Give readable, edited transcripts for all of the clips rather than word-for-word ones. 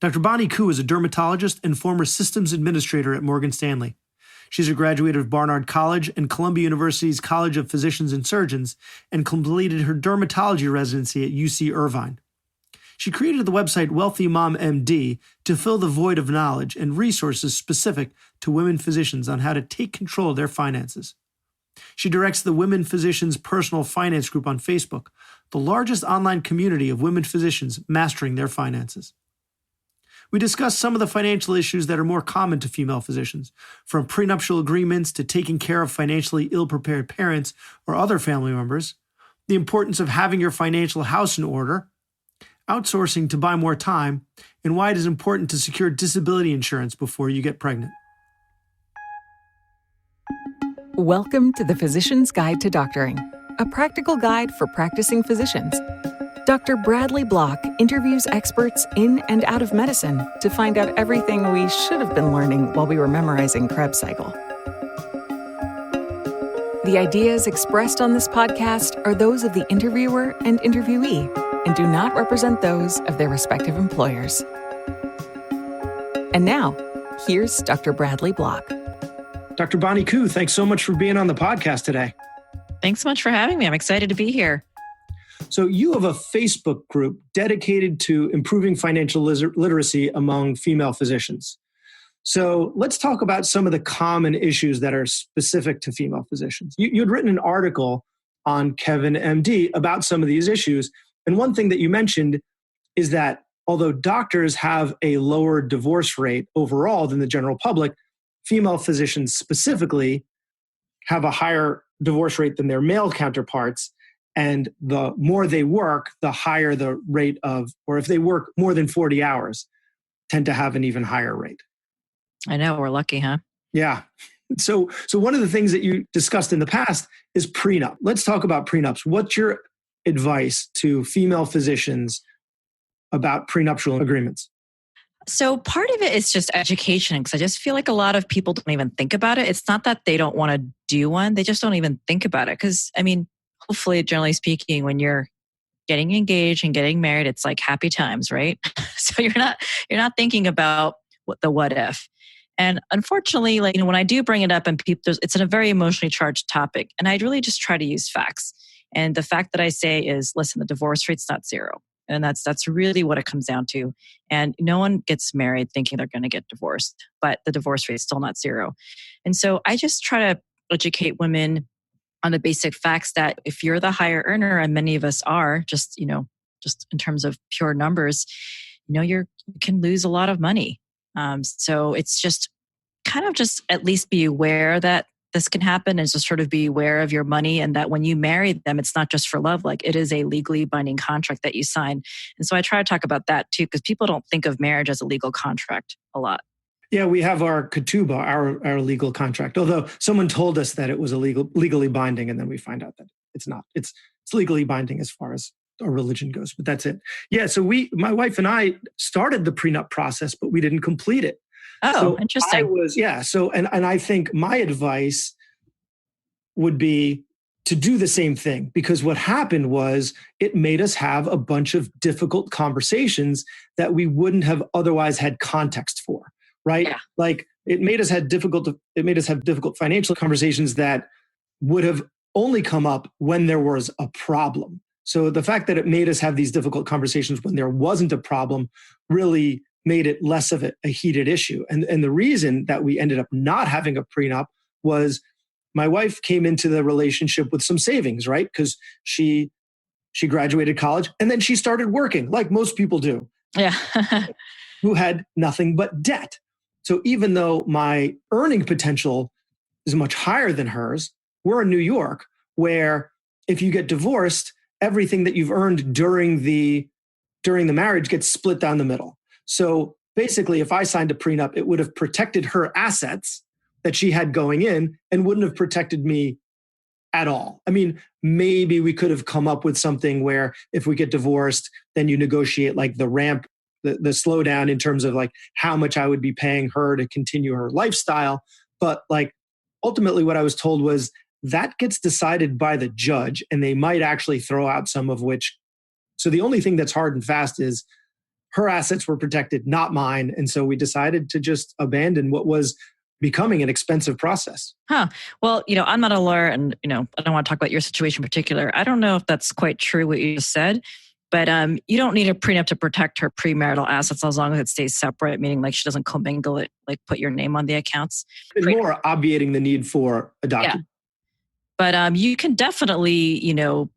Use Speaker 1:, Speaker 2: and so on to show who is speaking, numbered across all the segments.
Speaker 1: Dr. Bonnie Koo is a dermatologist and former systems administrator at Morgan Stanley. She's a graduate of Barnard College and Columbia University's College of Physicians and Surgeons and completed her dermatology residency at UC Irvine. She created the website Wealthy Mom MD to fill the void of knowledge and resources specific to women physicians on how to take control of their finances. She directs the Women Physicians Personal Finance Group on Facebook, the largest online community of women physicians mastering their finances. We discuss some of the financial issues that are more common to female physicians, from prenuptial agreements to taking care of financially ill-prepared parents or other family members, the importance of having your financial house in order, outsourcing to buy more time, and why it is important to secure disability insurance before you get pregnant.
Speaker 2: Welcome to the Physician's Guide to Doctoring, a practical guide for practicing physicians. Dr. Bradley Block interviews experts in and out of medicine to find out everything we should have been learning while we were memorizing Krebs cycle. The ideas expressed on this podcast are those of the interviewer and interviewee and do not represent those of their respective employers. And now, here's Dr. Bradley Block.
Speaker 1: Dr. Bonnie Koo, thanks so much for being on the podcast today.
Speaker 3: Thanks so much for having me. I'm excited to be here.
Speaker 1: So you have a Facebook group dedicated to improving financial literacy among female physicians. So let's talk about some of the common issues that are specific to female physicians. You'd written an article on Kevin MD about some of these issues. And one thing that you mentioned is that although doctors have a lower divorce rate overall than the general public, female physicians specifically have a higher divorce rate than their male counterparts. And the more they work, the higher the rate of, or if they work more than 40 hours, tend to have an even higher rate.
Speaker 3: I know, we're lucky, huh?
Speaker 1: Yeah. So one of the things that you discussed in the past is prenup. Let's talk about prenups. What's your advice to female physicians about prenuptial agreements?
Speaker 3: So part of it is just education, because I just feel like a lot of people don't even think about it. It's not that they don't want to do one. They just don't even think about it. Because, I mean, hopefully, generally speaking, when you're getting engaged and getting married, it's like happy times, right? So you're not thinking about what if. And unfortunately, when I do bring it up and people, it's a very emotionally charged topic, and I really just try to use facts. And the fact that I say is, listen, the divorce rate's not zero. And that's really what it comes down to. And no one gets married thinking they're going to get divorced, but the divorce rate is still not zero. And so I just try to educate women on the basic facts that if you're the higher earner, and many of us are, just in terms of pure numbers, you can lose a lot of money. So it's just kind of just at least be aware that this can happen, and just sort of be aware of your money, and that when you marry them, it's not just for love, like it is a legally binding contract that you sign. And so I try to talk about that too, because people don't think of marriage as a legal contract a lot.
Speaker 1: Yeah, we have our ketubah, our legal contract, although someone told us that it was legally binding, and then we find out that it's not. It's legally binding as far as our religion goes, but that's it. Yeah, so my wife and I started the prenup process, but we didn't complete it.
Speaker 3: Oh,
Speaker 1: so
Speaker 3: interesting.
Speaker 1: And I think my advice would be to do the same thing, because what happened was it made us have a bunch of difficult conversations that we wouldn't have otherwise had context for, right?
Speaker 3: Yeah.
Speaker 1: Like it made us have difficult financial conversations that would have only come up when there was a problem. So the fact that it made us have these difficult conversations when there wasn't a problem really made it less of a heated issue. And the reason that we ended up not having a prenup was my wife came into the relationship with some savings, right? Because she graduated college and then she started working like most people do.
Speaker 3: Yeah.
Speaker 1: Who had nothing but debt. So even though my earning potential is much higher than hers, we're in New York, where if you get divorced, everything that you've earned during the marriage gets split down the middle. So basically, if I signed a prenup, it would have protected her assets that she had going in and wouldn't have protected me at all. I mean, maybe we could have come up with something where if we get divorced, then you negotiate like the ramp, the slowdown in terms of like how much I would be paying her to continue her lifestyle. But like ultimately what I was told was that gets decided by the judge, and they might actually throw out some of which. So the only thing that's hard and fast is her assets were protected, not mine. And so we decided to just abandon what was becoming an expensive process.
Speaker 3: Huh. Well, I'm not a lawyer and, I don't want to talk about your situation in particular. I don't know if that's quite true what you just said, but you don't need a prenup to protect her premarital assets as long as it stays separate, meaning like she doesn't commingle it, like put your name on the accounts.
Speaker 1: And more obviating the need for a document.
Speaker 3: Yeah. But you can definitely, you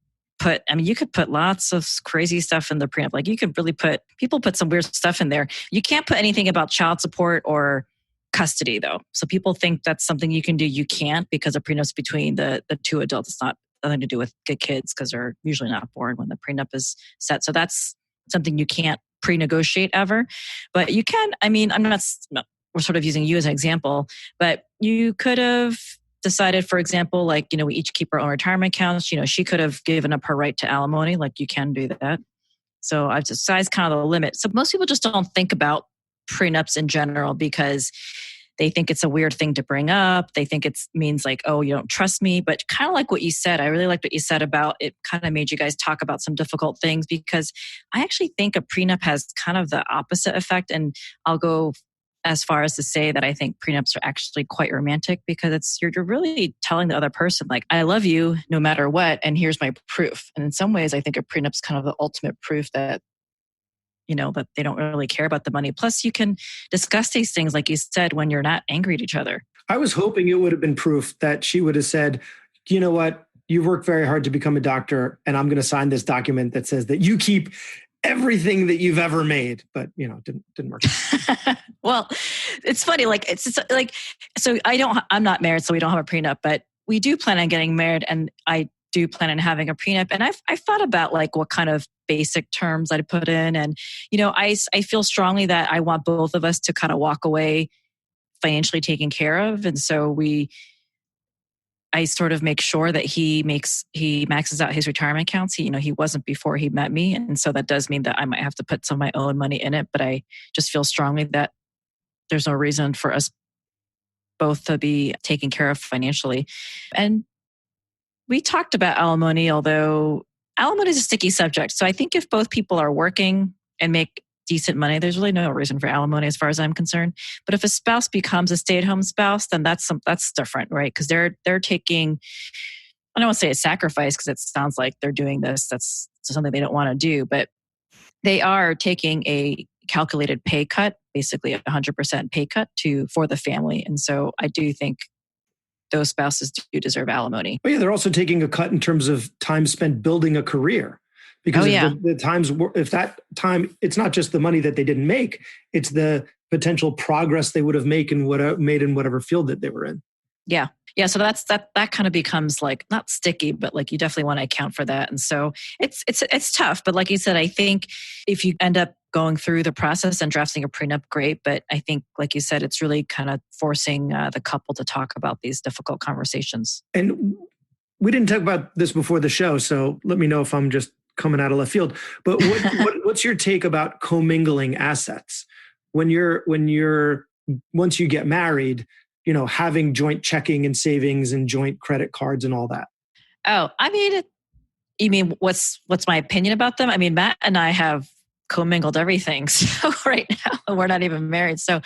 Speaker 3: could put lots of crazy stuff in the prenup. Like you could really people put some weird stuff in there. You can't put anything about child support or custody though. So people think that's something you can do. You can't, because a prenup's between the two adults. It's nothing to do with good kids because they're usually not born when the prenup is set. So that's something you can't pre-negotiate ever. But you can, we're sort of using you as an example, but you could have decided, for example, like, we each keep our own retirement accounts. She could have given up her right to alimony, like you can do that. So I've decided kind of the limit. So most people just don't think about prenups in general because they think it's a weird thing to bring up. They think it means like, oh, you don't trust me. But kind of like what you said, I really liked what you said about it kind of made you guys talk about some difficult things, because I actually think a prenup has kind of the opposite effect. And I'll go as far as to say that I think prenups are actually quite romantic, because you're really telling the other person, like, I love you no matter what, and here's my proof. And in some ways, I think a prenup's kind of the ultimate proof that that they don't really care about the money. Plus, you can discuss these things, like you said, when you're not angry at each other.
Speaker 1: I was hoping it would have been proof that she would have said, you know what, you've worked very hard to become a doctor, and I'm going to sign this document that says that you keep everything that you've ever made. But, didn't work.
Speaker 3: Well, it's funny. Like, it's like, so I'm not married, so we don't have a prenup, but we do plan on getting married, and I do plan on having a prenup. And I've thought about like what kind of basic terms I'd put in. And, I feel strongly that I want both of us to kind of walk away financially taken care of. And so I sort of make sure that he maxes out his retirement accounts. He wasn't before he met me. And so that does mean that I might have to put some of my own money in it. But I just feel strongly that there's no reason for us both to be taken care of financially. And we talked about alimony, although alimony is a sticky subject. So I think if both people are working and make decent money, there's really no reason for alimony as far as I'm concerned. But if a spouse becomes a stay-at-home spouse, then that's different, right? Because they're taking, I don't want to say a sacrifice because it sounds like they're doing this. That's something they don't want to do, but they are taking a calculated pay cut, basically a 100% pay cut for the family. And so I do think those spouses do deserve alimony.
Speaker 1: Oh yeah, they're also taking a cut in terms of time spent building a career. Because if that time, it's not just the money that they didn't make, it's the potential progress they would have made in whatever field that they were in.
Speaker 3: Yeah. Yeah. So that kind of becomes like not sticky, but like you definitely want to account for that. And so it's tough. But like you said, I think if you end up going through the process and drafting a prenup, great. But I think, like you said, it's really kind of forcing the couple to talk about these difficult conversations.
Speaker 1: And we didn't talk about this before the show, so let me know if I'm just coming out of left field. But what's your take about commingling assets when once you get married? Having joint checking and savings and joint credit cards and all that.
Speaker 3: Oh, you mean what's my opinion about them? I mean, Matt and I have commingled everything. So right now we're not even married. So,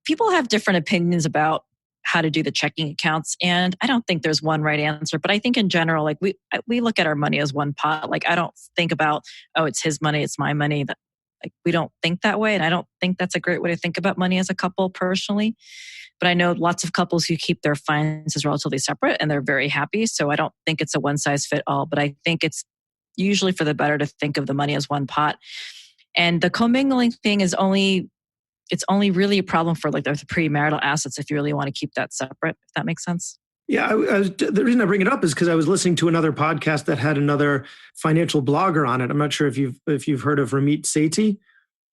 Speaker 3: people have different opinions about how to do the checking accounts. And I don't think there's one right answer, but I think in general, like we look at our money as one pot. Like I don't think about, oh, it's his money, it's my money. Like we don't think that way. And I don't think that's a great way to think about money as a couple personally. But I know lots of couples who keep their finances relatively separate and they're very happy. So I don't think it's a one size fit all, but I think it's usually for the better to think of the money as one pot. And the commingling thing is only really a problem for like the premarital assets if you really want to keep that separate, if that makes sense.
Speaker 1: Yeah, the reason I bring it up is because I was listening to another podcast that had another financial blogger on it. I'm not sure if you've heard of Ramit Sethi.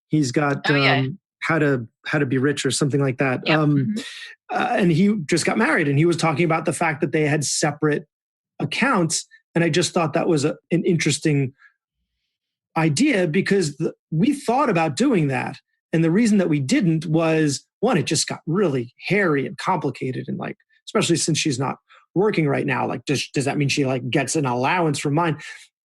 Speaker 1: He's got how to be rich or something like that.
Speaker 3: Yep.
Speaker 1: And he just got married, and he was talking about the fact that they had separate accounts. And I just thought that was an interesting idea because we thought about doing that. And the reason that we didn't was, one, it just got really hairy and complicated, and like, especially since she's not working right now, like, does that mean she like gets an allowance from mine?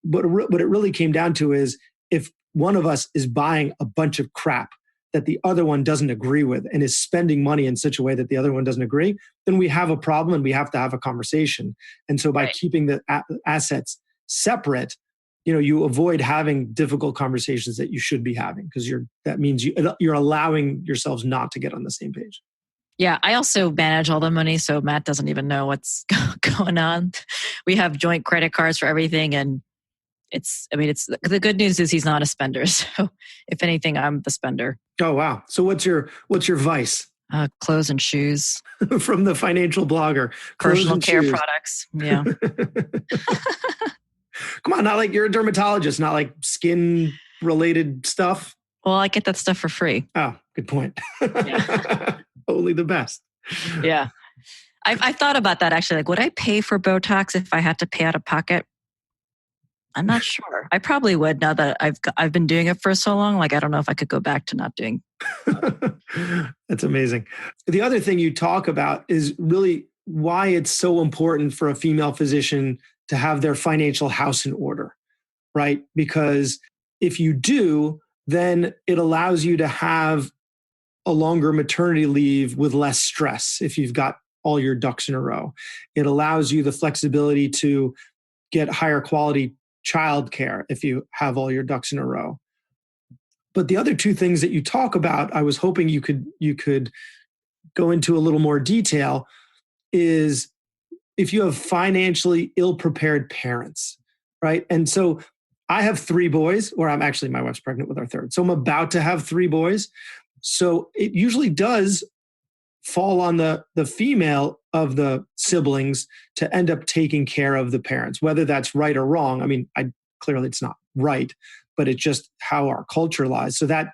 Speaker 1: But what it really came down to is if one of us is buying a bunch of crap that the other one doesn't agree with and is spending money in such a way that the other one doesn't agree, then we have a problem and we have to have a conversation. And so by keeping the assets separate, you avoid having difficult conversations that you should be having, because that means you're allowing yourselves not to get on the same page.
Speaker 3: Yeah, I also manage all the money, so Matt doesn't even know what's going on. We have joint credit cards for everything, and it's the good news is he's not a spender. So if anything, I'm the spender.
Speaker 1: Oh wow! So what's your vice?
Speaker 3: Clothes and shoes.
Speaker 1: From the financial blogger.
Speaker 3: Personal care products. Yeah.
Speaker 1: Come on, not like you're a dermatologist, not like skin related stuff.
Speaker 3: Well, I get that stuff for free.
Speaker 1: Oh, good point.
Speaker 3: Yeah.
Speaker 1: Only the best.
Speaker 3: Yeah. I thought about that actually. Like, would I pay for Botox if I had to pay out of pocket? I'm not sure. I probably would, now that I've been doing it for so long. Like, I don't know if I could go back to not doing.
Speaker 1: That's amazing. The other thing you talk about is really why it's so important for a female physician to have their financial house in order, right? Because if you do, then it allows you to have a longer maternity leave with less stress if you've got all your ducks in a row. It allows you the flexibility to get higher quality childcare if you have all your ducks in a row. But the other two things that you talk about, I was hoping you could go into a little more detail, is if you have financially ill-prepared parents, right? And so I have 3 boys, or my wife's pregnant with our third. So I'm about to have 3 boys. So it usually does fall on the female of the siblings to end up taking care of the parents, whether that's right or wrong. I mean, clearly it's not right, but it's just how our culture lies. So that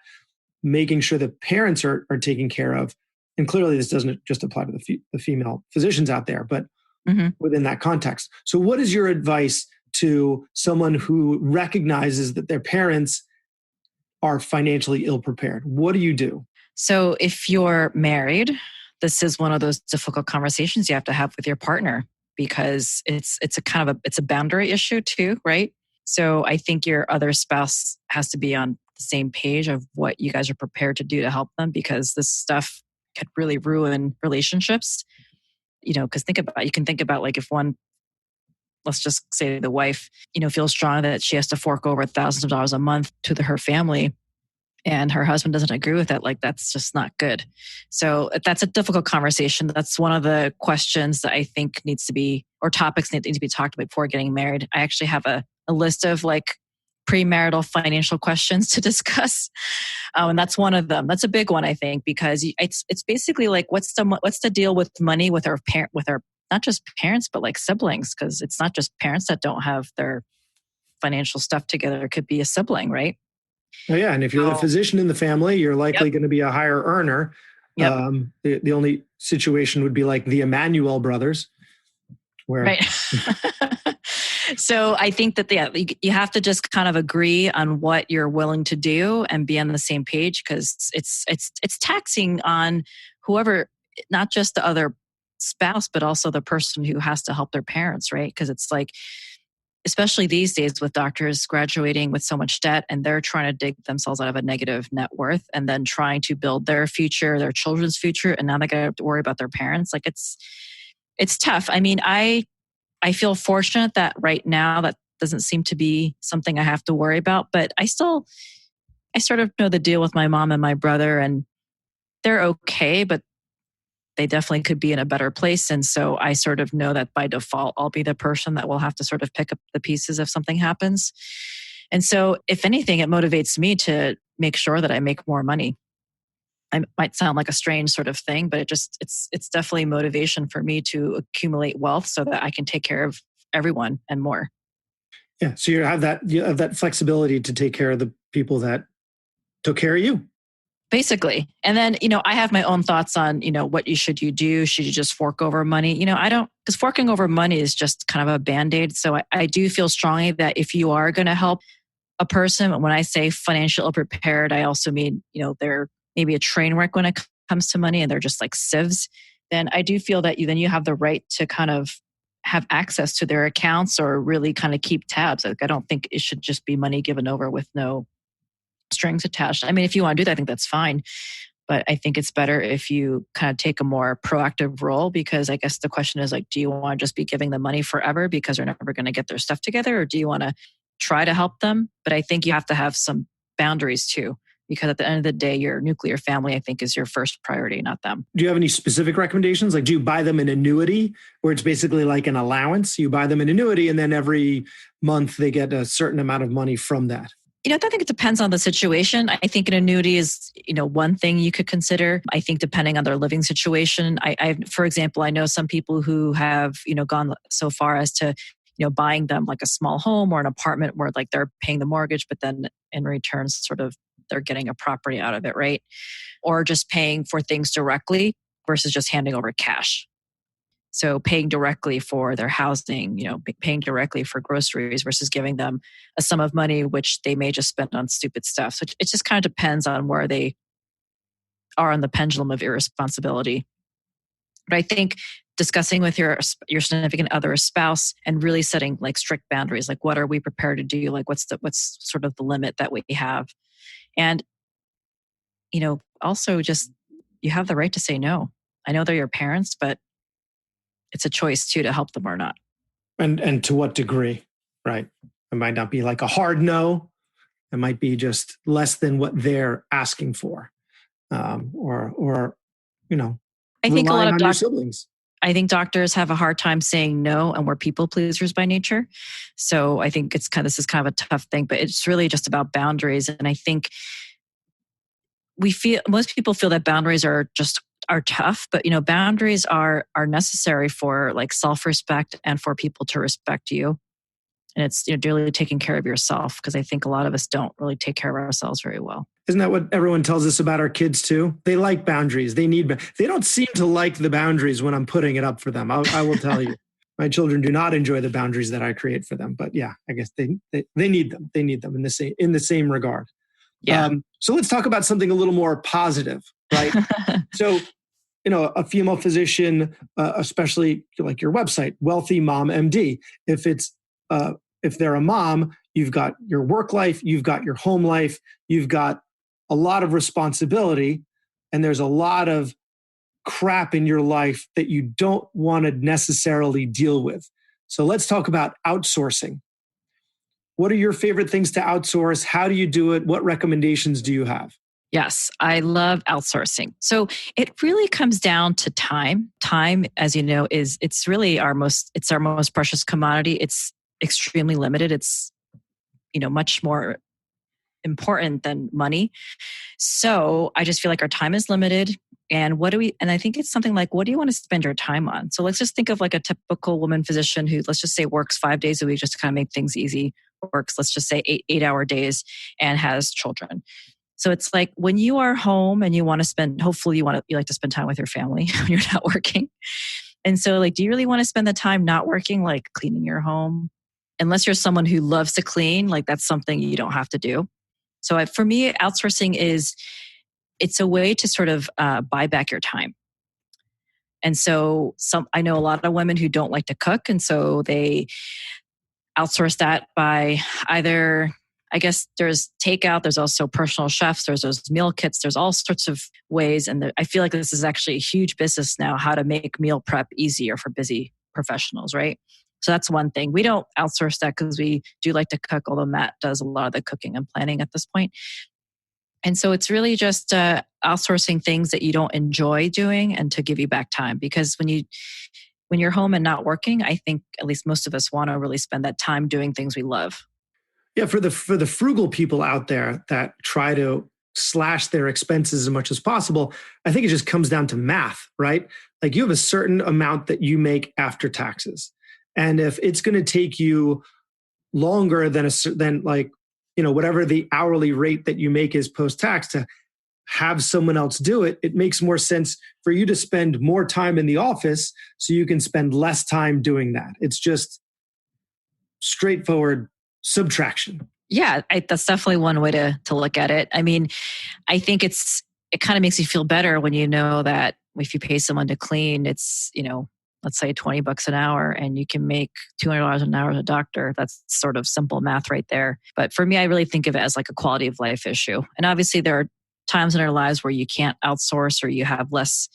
Speaker 1: making sure the parents are taken care of, and clearly this doesn't just apply to the female physicians out there, but within that context. So what is your advice to someone who recognizes that their parents are financially ill-prepared? What do you do?
Speaker 3: So if you're married, this is one of those difficult conversations you have to have with your partner, because it's a boundary issue too, right? So I think your other spouse has to be on the same page of what you guys are prepared to do to help them, because this stuff could really ruin relationships. Because you can think about like if one, let's just say the wife, feels strong that she has to fork over thousands of dollars a month to her family, and her husband doesn't agree with it, like that's just not good. So that's a difficult conversation. That's one of the questions that I think needs to be, or topics need to be talked about before getting married. I actually have a list of like premarital financial questions to discuss. And that's one of them. That's a big one, I think, because it's basically like, what's the deal with money with our not just parents, but like siblings, because it's not just parents that don't have their financial stuff together. It could be a sibling, right?
Speaker 1: Oh yeah, and if you're the physician in the family, you're likely going to be a higher earner.
Speaker 3: Yep.
Speaker 1: The only situation would be like the Emmanuel brothers, where
Speaker 3: right. So I think that you have to just kind of agree on what you're willing to do and be on the same page, because it's taxing on whoever, not just the other spouse, but also the person who has to help their parents, right? Because it's like, especially these days with doctors graduating with so much debt, and they're trying to dig themselves out of a negative net worth and then trying to build their future, their children's future. And now they got to worry about their parents. Like it's tough. I mean, I feel fortunate that right now that doesn't seem to be something I have to worry about, but I sort of know the deal with my mom and my brother, and they're okay, but they definitely could be in a better place. And so I sort of know that by default, I'll be the person that will have to sort of pick up the pieces if something happens. And so if anything, it motivates me to make sure that I make more money. It might sound like a strange sort of thing, but it's definitely motivation for me to accumulate wealth so that I can take care of everyone and more.
Speaker 1: Yeah. So you have that flexibility to take care of the people that took care of you.
Speaker 3: Basically. And then, I have my own thoughts on, what should you do? Should you just fork over money? I don't, because forking over money is just kind of a Band-Aid. So I do feel strongly that if you are going to help a person, when I say financially ill-prepared, I also mean, they're maybe a train wreck when it comes to money and they're just like sieves, then I do feel that you have the right to kind of have access to their accounts or really kind of keep tabs. Like, I don't think it should just be money given over with no strings attached. I mean, if you want to do that, I think that's fine. But I think it's better if you kind of take a more proactive role, because I guess the question is like, do you want to just be giving them money forever because they're never going to get their stuff together? Or do you want to try to help them? But I think you have to have some boundaries too, because at the end of the day, your nuclear family, I think, is your first priority, not them.
Speaker 1: Do you have any specific recommendations? Like, do you buy them an annuity where it's basically like an allowance? You buy them an annuity and then every month they get a certain amount of money from that.
Speaker 3: I think it depends on the situation. I think an annuity is, one thing you could consider. I think depending on their living situation. For example, I know some people who have, gone so far as to, buying them like a small home or an apartment where like they're paying the mortgage, but then in return, sort of they're getting a property out of it, right? Or just paying for things directly versus just handing over cash. So paying directly for their housing, paying directly for groceries versus giving them a sum of money, which they may just spend on stupid stuff. So it just kind of depends on where they are on the pendulum of irresponsibility. But I think discussing with your significant other or spouse and really setting like strict boundaries, like what are we prepared to do? Like what's sort of the limit that we have? And, also just, you have the right to say no. I know they're your parents, but it's a choice too to help them or not.
Speaker 1: And to what degree, right? It might not be like a hard no. It might be just less than what they're asking for, or
Speaker 3: I think a lot of
Speaker 1: your siblings.
Speaker 3: I think doctors have a hard time saying no, and we're people pleasers by nature. So I think this is kind of a tough thing, but it's really just about boundaries. And I think most people feel that boundaries are tough, but boundaries are necessary for like self-respect and for people to respect you. And it's really taking care of yourself, because I think a lot of us don't really take care of ourselves very well.
Speaker 1: Isn't that what everyone tells us about our kids too? They like boundaries. They don't seem to like the boundaries when I'm putting it up for them. I will tell you, my children do not enjoy the boundaries that I create for them. But yeah, I guess they need them. They need them in the same regard.
Speaker 3: Yeah.
Speaker 1: So let's talk about something a little more positive, right? So, a female physician, especially like your website, Wealthy Mom MD. If they're a mom, you've got your work life, you've got your home life, you've got a lot of responsibility, and there's a lot of crap in your life that you don't want to necessarily deal with. So let's talk about outsourcing. What are your favorite things to outsource? How do you do it? What recommendations do you have?
Speaker 3: Yes, I love outsourcing. So it really comes down to time. Time, as you know, it's really our most precious commodity. It's extremely limited. It's, much more important than money. So I just feel like our time is limited. And I think it's something like, what do you want to spend your time on? So let's just think of like a typical woman physician who, let's just say, works 5 days a week just to kind of make things easy, works, let's just say 8-hour days, and has children. So it's like when you are home and you want to spend, hopefully you like to spend time with your family when you're not working. And so like, do you really want to spend the time not working, like cleaning your home? Unless you're someone who loves to clean, like that's something you don't have to do. So for me, outsourcing it's a way to sort of buy back your time. And so I know a lot of women who don't like to cook. And so they outsource that by either, I guess there's takeout, there's also personal chefs, there's those meal kits, there's all sorts of ways. And I feel like this is actually a huge business now, how to make meal prep easier for busy professionals, right? So that's one thing. We don't outsource that because we do like to cook, although Matt does a lot of the cooking and planning at this point. And so it's really just outsourcing things that you don't enjoy doing and to give you back time. Because when you're home and not working, I think at least most of us want to really spend that time doing things we love.
Speaker 1: Yeah, for the frugal people out there that try to slash their expenses as much as possible, I think it just comes down to math, right? Like you have a certain amount that you make after taxes. And if it's going to take you longer than whatever the hourly rate that you make is post-tax to have someone else do it, it makes more sense for you to spend more time in the office so you can spend less time doing that. It's just straightforward subtraction.
Speaker 3: Yeah, that's definitely one way to look at it. I mean, I think it kind of makes you feel better when you know that if you pay someone to clean, it's, let's say $20 an hour and you can make $200 an hour as a doctor. That's sort of simple math right there. But for me, I really think of it as like a quality of life issue. And obviously there are times in our lives where you can't outsource or you have less,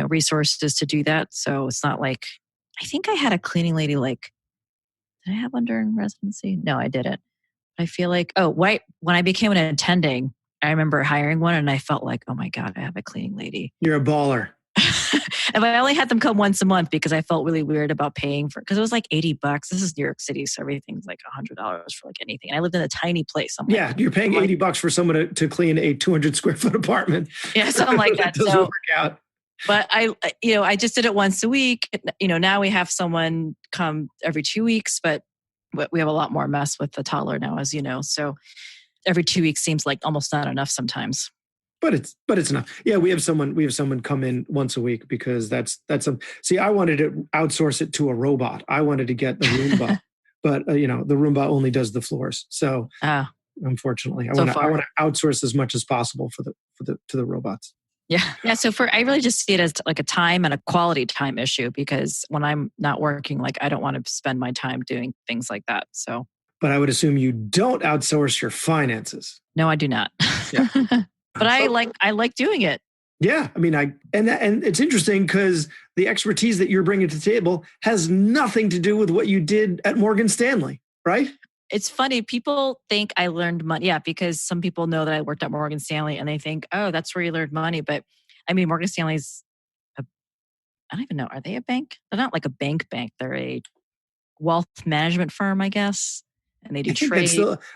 Speaker 3: resources to do that. So it's not like, I think I had a cleaning lady did I have one during residency? No, I didn't. I feel like, when I became an attending, I remember hiring one and I felt like, oh my God, I have a cleaning lady.
Speaker 1: You're a baller.
Speaker 3: And I only had them come once a month because I felt really weird about paying because it was like $80. This is New York City, so everything's like $100 for like anything. And I lived in a tiny place.
Speaker 1: You're paying $80 for someone to clean a 200 square foot apartment.
Speaker 3: Yeah, something like that.
Speaker 1: It doesn't work out.
Speaker 3: But I just did it once a week. Now we have someone come every 2 weeks, but we have a lot more mess with the toddler now, as you know. So every 2 weeks seems like almost not enough sometimes.
Speaker 1: But it's enough. Yeah, we have someone come in once a week because see, I wanted to outsource it to a robot. I wanted to get the Roomba, but the Roomba only does the floors. So unfortunately, I want to outsource as much as possible to the robots.
Speaker 3: Yeah. So I really just see it as like a time and a quality time issue because when I'm not working, I don't want to spend my time doing things like that. So,
Speaker 1: but I would assume you don't outsource your finances.
Speaker 3: No, I do not.
Speaker 1: Yeah.
Speaker 3: But I like doing it.
Speaker 1: Yeah. I mean, and it's interesting because the expertise that you're bringing to the table has nothing to do with what you did at Morgan Stanley, right?
Speaker 3: It's funny. People think I learned money. Yeah, because some people know that I worked at Morgan Stanley and they think, oh, that's where you learned money. But I mean, Morgan Stanley's, I don't even know. Are they a bank? They're not like a bank. They're a wealth management firm, I guess. And they do trade.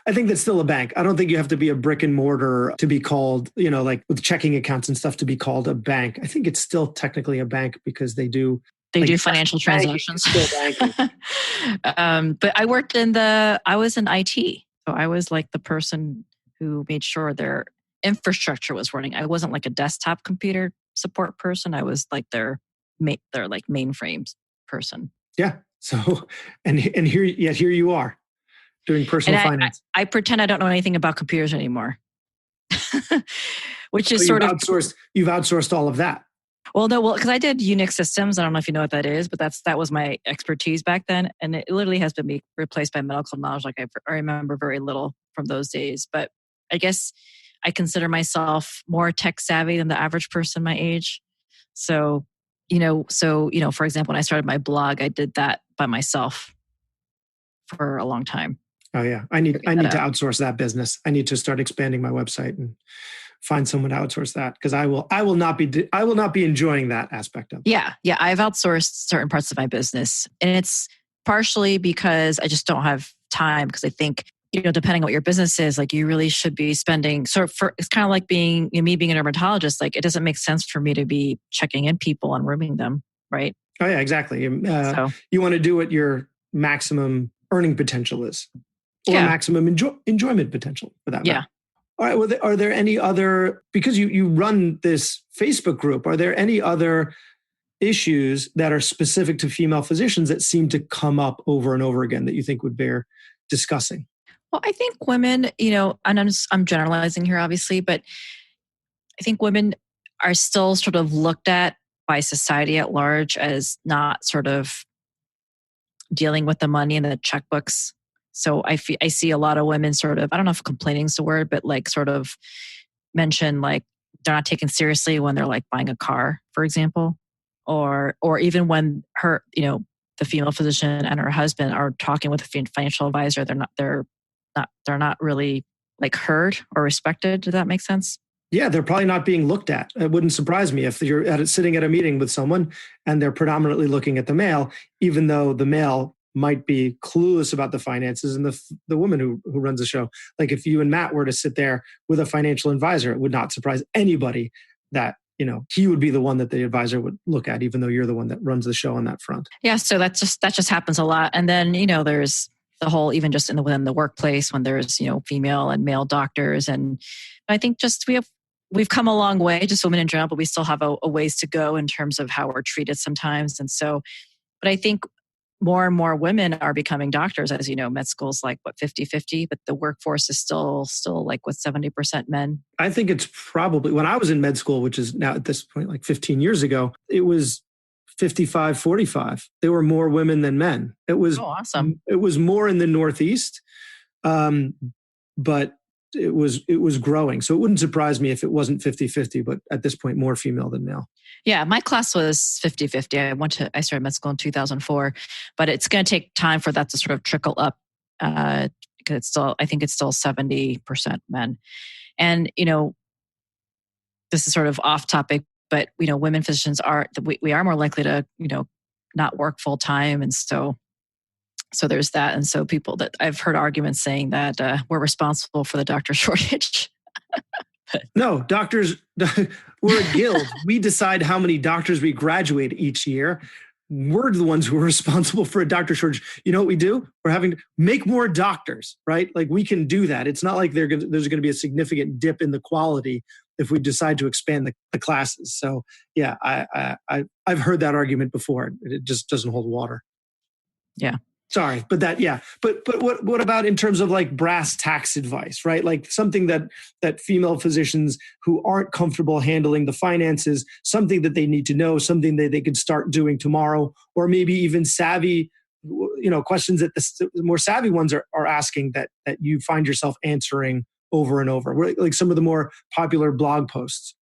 Speaker 1: I think that's still a bank. I don't think you have to be a brick and mortar to be called, like with checking accounts and stuff to be called a bank. I think it's still technically a bank because they do.
Speaker 3: They do financial transactions. But I was in IT. So I was like the person who made sure their infrastructure was running. I wasn't like a desktop computer support person. I was like their like mainframes person.
Speaker 1: Yeah. So, and here you are doing personal finance.
Speaker 3: I pretend I don't know anything about computers anymore, which is
Speaker 1: you've outsourced all of that.
Speaker 3: Well, no, because I did Unix systems. I don't know if you know what that is, but that was my expertise back then. And it literally has been replaced by medical knowledge. Like I remember very little from those days. But I guess I consider myself more tech savvy than the average person my age. So, for example, when I started my blog, I did that by myself for a long time.
Speaker 1: Oh yeah. I need to outsource that business. I need to start expanding my website and find someone to outsource that because I will not be enjoying that aspect of it.
Speaker 3: Yeah. I've outsourced certain parts of my business, and it's partially because I just don't have time. Because I think depending on what your business is, like you really should be spending. So it's kind of like me being a dermatologist. Like it doesn't make sense for me to be checking in people and rooming them, right?
Speaker 1: Oh yeah, exactly. You want to do what your maximum earning potential is, or maximum enjoyment potential for that matter.
Speaker 3: Yeah.
Speaker 1: All right. Well, are there any other, because you run this Facebook group, are there any other issues that are specific to female physicians that seem to come up over and over again that you think would bear discussing?
Speaker 3: Well, I think women, and I'm generalizing here, obviously, but I think women are still sort of looked at by society at large as not sort of dealing with the money and the checkbooks. So I see a lot of women sort of, I don't know if complaining is the word, but like sort of mention like they're not taken seriously when they're like buying a car, for example, or even when the female physician and her husband are talking with a financial advisor, they're not really like heard or respected. Does that make sense?
Speaker 1: Yeah, they're probably not being looked at. It wouldn't surprise me if you're sitting at a meeting with someone and they're predominantly looking at the male, even though the male might be clueless about the finances and the woman who runs the show. Like if you and Matt were to sit there with a financial advisor, it would not surprise anybody that, he would be the one that the advisor would look at, even though you're the one that runs the show on that front. Yeah.
Speaker 3: So that just happens a lot. And then, there's the whole, even just within the workplace when there's, female and male doctors. And I think just we've come a long way, just women in general, but we still have a ways to go in terms of how we're treated sometimes. And so, but I think more and more women are becoming doctors. As you know, med school's like 50-50, but the workforce is still like with 70% men.
Speaker 1: I think it's probably, when I was in med school, which is now at this point like 15 years ago, it was 55, 45. There were more women than men.
Speaker 3: Awesome.
Speaker 1: It was more in the Northeast, but it was growing. So it wouldn't surprise me if it wasn't 50-50, but at this point, more female than male.
Speaker 3: Yeah, my class was 50-50. I started med school in 2004, but it's going to take time for that to sort of trickle up because I think it's still 70% men. And, this is sort of off topic, but, women physicians we are more likely to, not work full time. And so there's that. And so I've heard arguments saying that we're responsible for the doctor shortage.
Speaker 1: No, doctors, we're a guild. We decide how many doctors we graduate each year. We're the ones who are responsible for a doctor shortage. You know what we do? We're having to make more doctors, right? Like we can do that. It's not like there's going to be a significant dip in the quality if we decide to expand the classes. So yeah, I've heard that argument before. It just doesn't hold water.
Speaker 3: Yeah.
Speaker 1: Sorry, but what about in terms of like brass tacks advice, right? Like something that female physicians who aren't comfortable handling the finances, something that they need to know, something that they could start doing tomorrow, or maybe even savvy, questions that the more savvy ones are asking that you find yourself answering over and over, like some of the more popular blog posts.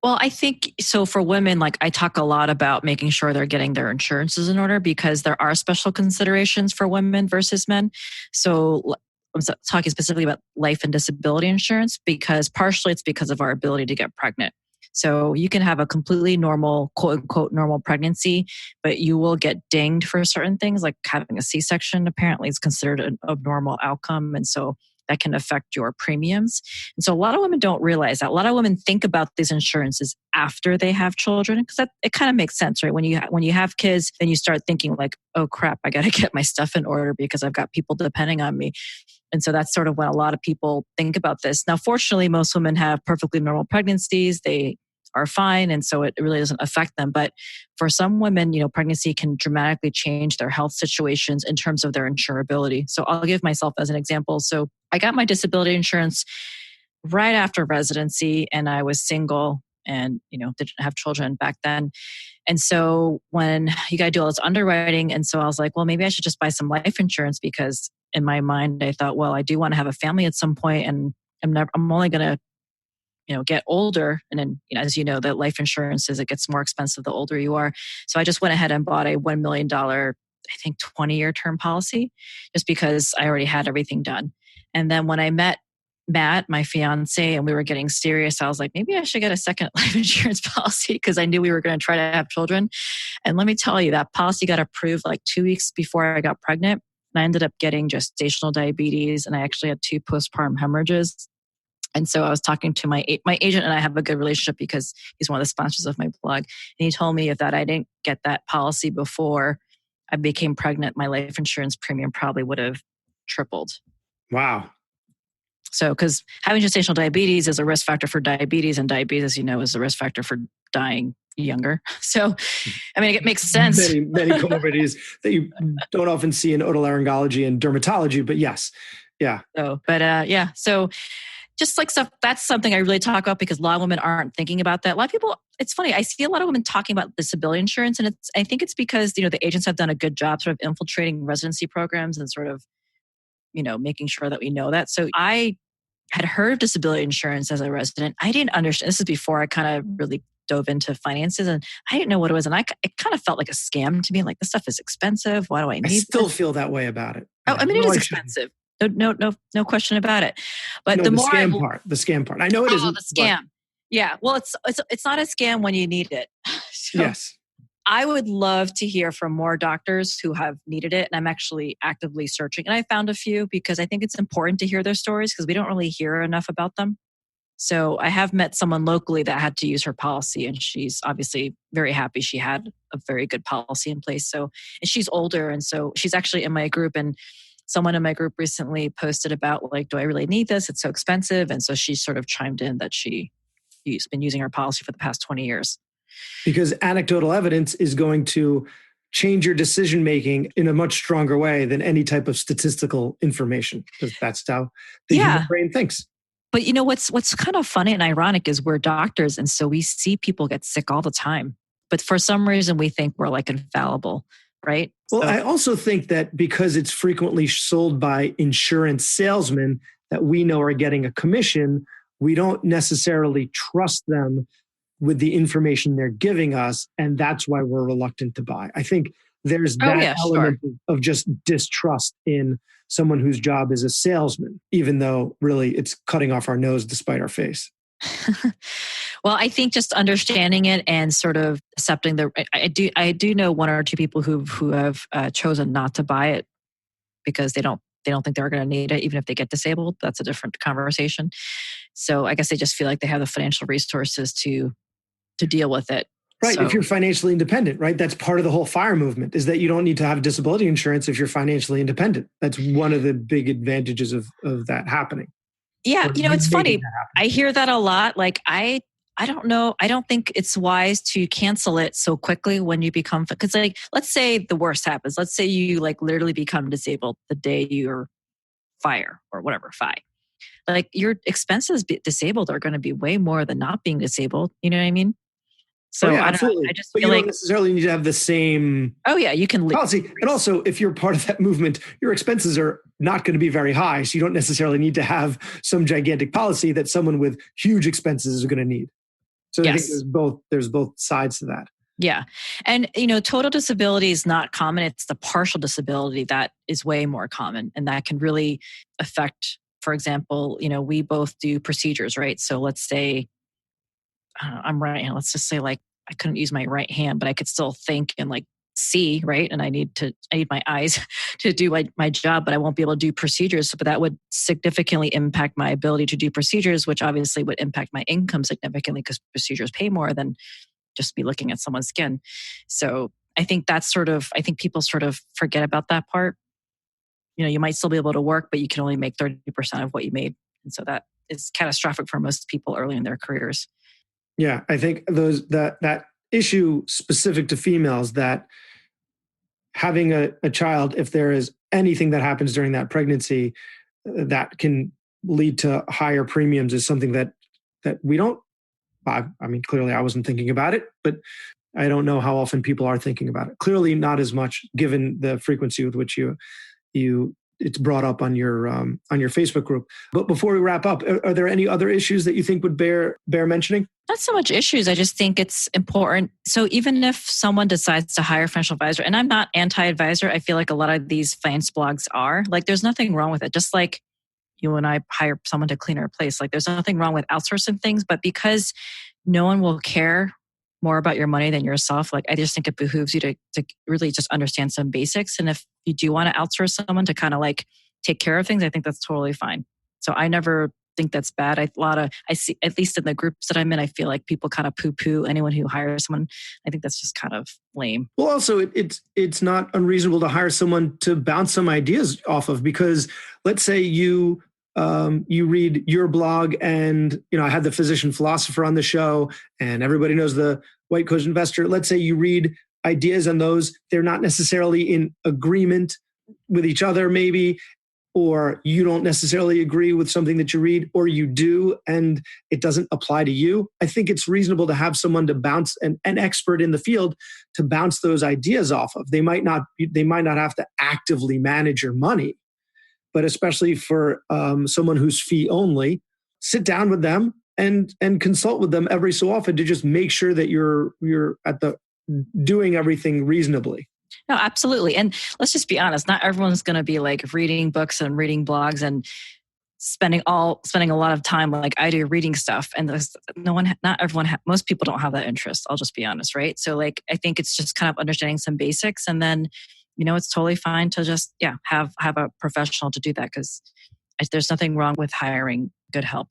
Speaker 3: Well, I think so for women, like I talk a lot about making sure they're getting their insurances in order because there are special considerations for women versus men. So I'm talking specifically about life and disability insurance because partially it's because of our ability to get pregnant. So you can have a completely normal, quote unquote, normal pregnancy, but you will get dinged for certain things like having a C-section apparently is considered an abnormal outcome. And so that can affect your premiums. And so a lot of women don't realize that. A lot of women think about these insurances after they have children because it kind of makes sense, right? When you have kids, then you start thinking like, oh crap, I got to get my stuff in order because I've got people depending on me. And so that's sort of when a lot of people think about this. Now, fortunately, most women have perfectly normal pregnancies. They are fine. And so it really doesn't affect them. But for some women, pregnancy can dramatically change their health situations in terms of their insurability. So I'll give myself as an example. So I got my disability insurance right after residency and I was single and, didn't have children back then. And so when you got to do all this underwriting, and so I was like, well, maybe I should just buy some life insurance because in my mind, I thought, well, I do want to have a family at some point and I'm only going to get older. And then, as you know, that life insurance it gets more expensive the older you are. So I just went ahead and bought a $1 million, I think 20-year term policy just because I already had everything done. And then when I met Matt, my fiance, and we were getting serious, I was like, maybe I should get a second life insurance policy because I knew we were going to try to have children. And let me tell you, that policy got approved like 2 weeks before I got pregnant. And I ended up getting gestational diabetes and I actually had 2 postpartum hemorrhages. And so I was talking to my agent, and I have a good relationship because he's one of the sponsors of my blog. And he told me if I didn't get that policy before I became pregnant, my life insurance premium probably would have tripled.
Speaker 1: Wow.
Speaker 3: So, because having gestational diabetes is a risk factor for diabetes, and diabetes, as you know, is a risk factor for dying younger. So, I mean, it makes sense.
Speaker 1: Many comorbidities that you don't often see in otolaryngology and dermatology, but yes. Yeah.
Speaker 3: So just like stuff, that's something I really talk about because a lot of women aren't thinking about that. A lot of people, it's funny, I see a lot of women talking about disability insurance, and I think it's because, the agents have done a good job sort of infiltrating residency programs and sort of, making sure that we know that. So I had heard of disability insurance as a resident. I didn't understand. This is before I kind of really dove into finances, and I didn't know what it was. And it kind of felt like a scam to me. Like, this stuff is expensive. Why do I need
Speaker 1: I still
Speaker 3: this?
Speaker 1: feel that way about it.
Speaker 3: Oh, I mean, it is expensive. No question about it. But
Speaker 1: the scam part. I know it isn't.
Speaker 3: The scam. But... Yeah. Well, it's not a scam when you need it. So
Speaker 1: yes.
Speaker 3: I would love to hear from more doctors who have needed it. And I'm actually actively searching. And I found a few because I think it's important to hear their stories because we don't really hear enough about them. So I have met someone locally that had to use her policy, and she's obviously very happy she had a very good policy in place. So, and she's older. And so she's actually in my group, and someone in my group recently posted about like, do I really need this? It's so expensive. And so she sort of chimed in that she's been using her policy for the past 20 years.
Speaker 1: Because anecdotal evidence is going to change your decision-making in a much stronger way than any type of statistical information. Because that's how the human brain thinks.
Speaker 3: But what's kind of funny and ironic is we're doctors. And so we see people get sick all the time. but for some reason we think we're like infallible, right?
Speaker 1: Well, I also think that because it's frequently sold by insurance salesmen that we know are getting a commission, we don't necessarily trust them with the information they're giving us. And that's why we're reluctant to buy. I think there's that element of just distrust in someone whose job is a salesman, even though really it's cutting off our nose despite our face.
Speaker 3: Well, I think just understanding it and sort of accepting I do know one or two people who have chosen not to buy it because they don't think they're going to need it, even if they get disabled. That's a different conversation. So I guess they just feel like they have the financial resources to deal with it.
Speaker 1: Right.
Speaker 3: So,
Speaker 1: if you're financially independent, right? That's part of the whole FIRE movement is that you don't need to have disability insurance if you're financially independent. That's one of the big advantages of that happening.
Speaker 3: Yeah. It's funny. I hear that a lot. Like, I don't know. I don't think it's wise to cancel it so quickly when you become, because like, let's say the worst happens. Let's say you like literally become disabled the day you're FIRE or whatever, FI. Like your expenses disabled are going to be way more than not being disabled. You know what I mean? So
Speaker 1: yeah,
Speaker 3: I don't
Speaker 1: absolutely.
Speaker 3: know. I just
Speaker 1: but
Speaker 3: feel
Speaker 1: you
Speaker 3: like
Speaker 1: don't necessarily need to have the same
Speaker 3: you can
Speaker 1: policy. And also, if you're part of that movement, your expenses are not going to be very high. So you don't necessarily need to have some gigantic policy that someone with huge expenses is going to need. So I think there's both sides to that.
Speaker 3: Yeah. And, total disability is not common. It's the partial disability that is way more common. And that can really affect, for example, we both do procedures, right? So let's say I'm right hand. Let's just say like I couldn't use my right hand, but I could still think and like see, right? And I need my eyes to do my job, but I won't be able to do procedures. But that would significantly impact my ability to do procedures, which obviously would impact my income significantly because procedures pay more than just be looking at someone's skin. So I think I think people sort of forget about that part. You might still be able to work, but you can only make 30% of what you made. And so that is catastrophic for most people early in their careers.
Speaker 1: Yeah, I think that issue specific to females, that having a child, if there is anything that happens during that pregnancy that can lead to higher premiums, is something that we don't. I mean, clearly I wasn't thinking about it, but I don't know how often people are thinking about it. Clearly not as much given the frequency with which it's brought up on your Facebook group. But before we wrap up, are there any other issues that you think would bear mentioning?
Speaker 3: Not so much issues. I just think it's important. So even if someone decides to hire a financial advisor, and I'm not anti-advisor, I feel like a lot of these finance blogs are, like there's nothing wrong with it. Just like you and I hire someone to clean our place. Like there's nothing wrong with outsourcing things, but because no one will care more about your money than yourself, like I just think it behooves you to really just understand some basics. And if you do want to outsource someone to kind of like take care of things, I think that's totally fine. So I never think that's bad. I see, at least in the groups that I'm in, I feel like people kind of poo-poo anyone who hires someone. I think that's just kind of lame.
Speaker 1: Well, also it's not unreasonable to hire someone to bounce some ideas off of, because let's say you read your blog, and I had the physician philosopher on the show, and everybody knows the white coat investor. Let's say you read ideas on those, they're not necessarily in agreement with each other, maybe, or you don't necessarily agree with something that you read, or you do and it doesn't apply to you. I think it's reasonable to have someone to bounce, an expert in the field to bounce those ideas off of. They might not have to actively manage your money, but especially for someone who's fee only, sit down with them and consult with them every so often to just make sure that you're doing everything reasonably.
Speaker 3: No, absolutely. And let's just be honest, not everyone's going to be like reading books and reading blogs and spending a lot of time like I do reading stuff. And most people don't have that interest. I'll just be honest, right? So like, I think it's just kind of understanding some basics, and then, it's totally fine to just, have a professional to do that, because there's nothing wrong with hiring good help.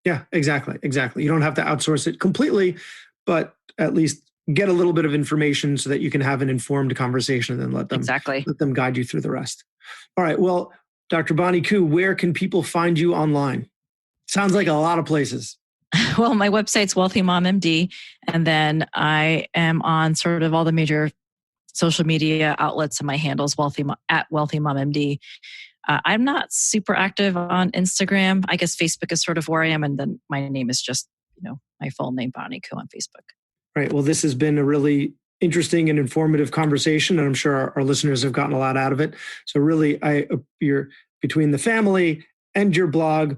Speaker 1: Yeah, exactly. You don't have to outsource it completely, but at least get a little bit of information so that you can have an informed conversation, and then let them guide you through the rest. All right. Well, Dr. Bonnie Koo, where can people find you online? Sounds like a lot of places.
Speaker 3: Well, my website's Wealthy Mom MD, and then I am on sort of all the major social media outlets, and my handle's at Wealthy Mom MD. I'm not super active on Instagram. I guess Facebook is sort of where I am, and then my name is just, my full name, Bonnie Koo, on Facebook.
Speaker 1: Right. Well, this has been a really interesting and informative conversation, and I'm sure our listeners have gotten a lot out of it. So really, you're between the family and your blog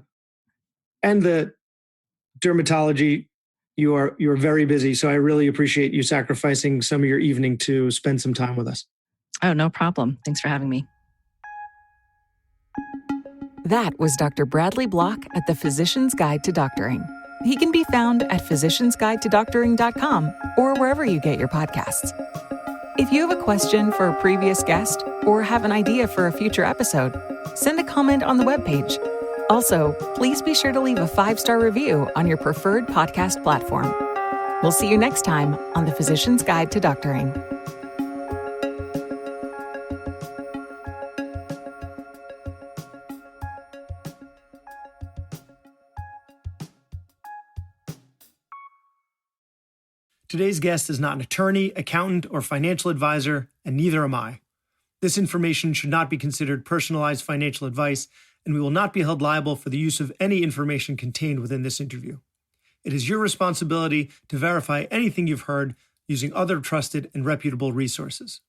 Speaker 1: and the dermatology, you're very busy. So I really appreciate you sacrificing some of your evening to spend some time with us.
Speaker 3: Oh, no problem. Thanks for having me.
Speaker 2: That was Dr. Bradley Block at the Physician's Guide to Doctoring. He can be found at physiciansguidetodoctoring.com or wherever you get your podcasts. If you have a question for a previous guest or have an idea for a future episode, send a comment on the webpage. Also, please be sure to leave a 5-star review on your preferred podcast platform. We'll see you next time on the Physician's Guide to Doctoring.
Speaker 1: Today's guest is not an attorney, accountant, or financial advisor, and neither am I. This information should not be considered personalized financial advice, and we will not be held liable for the use of any information contained within this interview. It is your responsibility to verify anything you've heard using other trusted and reputable resources.